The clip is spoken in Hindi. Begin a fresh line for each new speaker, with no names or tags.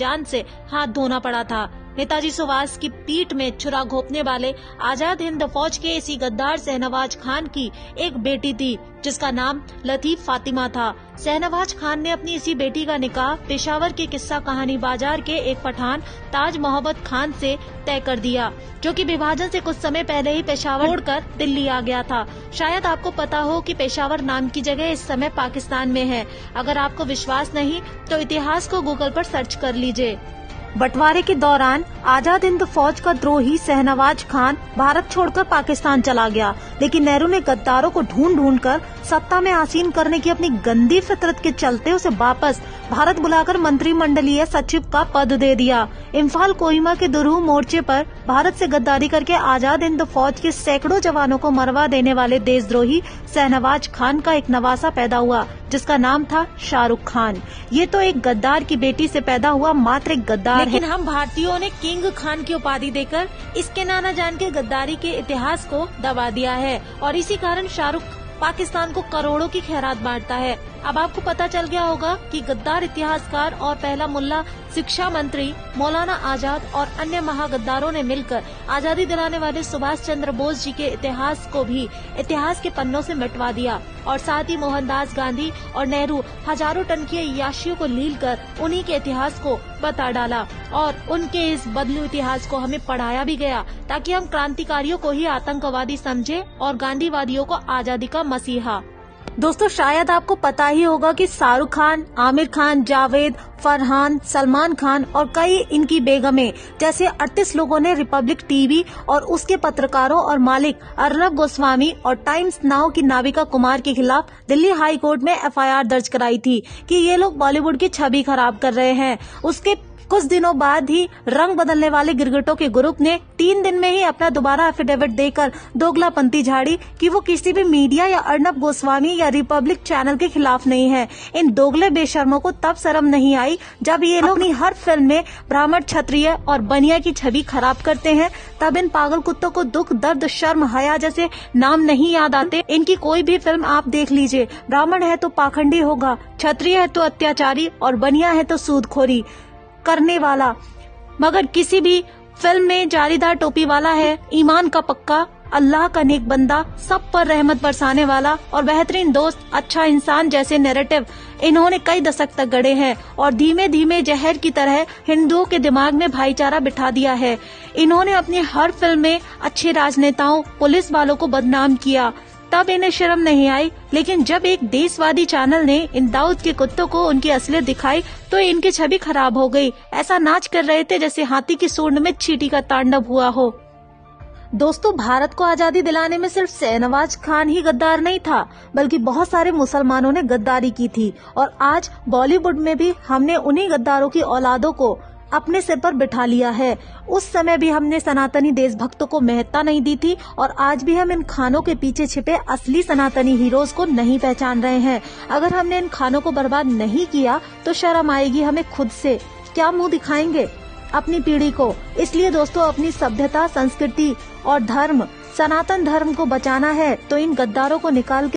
जान से हाथ धोना पड़ा था। नेताजी सुभाष की पीठ में छुरा घोंपने वाले आजाद हिंद फौज के इसी गद्दार शहनवाज खान की एक बेटी थी जिसका नाम लतीफ फातिमा था। शहनवाज खान ने अपनी इसी बेटी का निकाह पेशावर के किस्सा कहानी बाजार के एक पठान ताज मोहम्मद खान से तय कर दिया, जो कि विभाजन से कुछ समय पहले ही पेशावर छोड़कर दिल्ली आ गया था। शायद आपको पता हो कि पेशावर नाम की जगह इस समय पाकिस्तान में है। अगर आपको विश्वास नहीं तो इतिहास को गूगल पर सर्च कर लीजिए। बंटवारे के दौरान आजाद हिंद फौज का द्रोही शहनवाज खान भारत छोड़कर पाकिस्तान चला गया, लेकिन नेहरू ने गद्दारों को ढूंढ कर सत्ता में आसीन करने की अपनी गंदी फितरत के चलते उसे वापस भारत बुलाकर मंत्रिमंडलीय सचिव का पद दे दिया। इम्फाल कोहिमा के दुरूह मोर्चे पर भारत से गद्दारी करके आजाद हिंद फौज के सैकड़ों जवानों को मरवा देने वाले देशद्रोही शहनवाज खान का एक नवासा पैदा हुआ जिसका नाम था शाहरुख खान। ये तो एक गद्दार की बेटी से पैदा हुआ मात्र एक गद्दार लेकिन हम भारतीयों ने किंग खान की उपाधि देकर इसके नाना जान के गद्दारी के इतिहास को दबा दिया है और इसी कारण शाहरुख पाकिस्तान को करोड़ों की खैरात बांटता है। अब आपको पता चल गया होगा कि गद्दार इतिहासकार और पहला मुल्ला शिक्षा मंत्री मौलाना आजाद और अन्य महागद्दारों ने मिलकर आजादी दिलाने वाले सुभाष चंद्र बोस जी के इतिहास को भी इतिहास के पन्नों से मिटवा दिया और साथ ही मोहनदास गांधी और नेहरू हजारों टन की अय्याशियों को लील कर उन्हीं के इतिहास को बता डाला और उनके इस बदलू इतिहास को हमें पढ़ाया भी गया ताकि हम क्रांतिकारियों को ही आतंकवादी समझे और गांधीवादियों को आजादी का मसीहा। दोस्तों, शायद आपको पता ही होगा कि शाहरुख खान, आमिर खान, जावेद, फरहान, सलमान खान और कई इनकी बेगमें जैसे 38 लोगों ने रिपब्लिक टीवी और उसके पत्रकारों और मालिक अर्नब गोस्वामी और टाइम्स नाउ की नाविका कुमार के खिलाफ दिल्ली हाई कोर्ट में एफआईआर दर्ज कराई थी कि ये लोग बॉलीवुड की छवि खराब कर रहे हैं। उसके कुछ दिनों बाद ही रंग बदलने वाले गिरगिटों के ग्रुप ने 3 दिन में ही अपना दोबारा एफिडेविट देकर दोगलापंथी झाड़ी कि वो किसी भी मीडिया या अर्नब गोस्वामी या रिपब्लिक चैनल के खिलाफ नहीं है। इन दोगले बेशर्मों को तब शर्म नहीं आई जब ये लोग अपनी हर फिल्म में ब्राह्मण, क्षत्रिय और बनिया की छवि खराब करते हैं। तब इन पागल कुत्तों को दुख, दर्द, शर्म, हया जैसे नाम नहीं याद आते। इनकी कोई भी फिल्म आप देख लीजिए, ब्राह्मण है तो पाखंडी होगा, क्षत्रिय है तो अत्याचारी और बनिया है तो सूदखोरी करने वाला, मगर किसी भी फिल्म में जालीदार टोपी वाला है, ईमान का पक्का, अल्लाह का नेक बंदा, सब पर रहमत बरसाने वाला और बेहतरीन दोस्त, अच्छा इंसान जैसे नैरेटिव इन्होंने कई दशक तक गढ़े हैं और धीमे धीमे जहर की तरह हिंदुओं के दिमाग में भाईचारा बिठा दिया है। इन्होंने अपनी हर फिल्म में अच्छे राजनेताओं, पुलिस वालों को बदनाम किया, तब इन्हें शर्म नहीं आई। लेकिन जब एक देशवादी चैनल ने इन दाऊद के कुत्तों को उनकी असलियत दिखाई तो इनकी छवि खराब हो गई। ऐसा नाच कर रहे थे जैसे हाथी की सूंड में चींटी का तांडव हुआ हो। दोस्तों, भारत को आजादी दिलाने में सिर्फ शहनवाज खान ही गद्दार नहीं था, बल्कि बहुत सारे मुसलमानों ने गद्दारी की थी और आज बॉलीवुड में भी हमने उन्हीं गद्दारों की औलादों को अपने सिर पर बिठा लिया है। उस समय भी हमने सनातनी देशभक्तों को महत्ता नहीं दी थी और आज भी हम इन खानों के पीछे छिपे असली सनातनी हीरोज को नहीं पहचान रहे हैं। अगर हमने इन खानों को बर्बाद नहीं किया तो शर्म आएगी हमें खुद से। क्या मुंह दिखाएंगे अपनी पीढ़ी को? इसलिए दोस्तों, अपनी सभ्यता, संस्कृति और धर्म, सनातन धर्म को बचाना है तो इन गद्दारों को निकाल के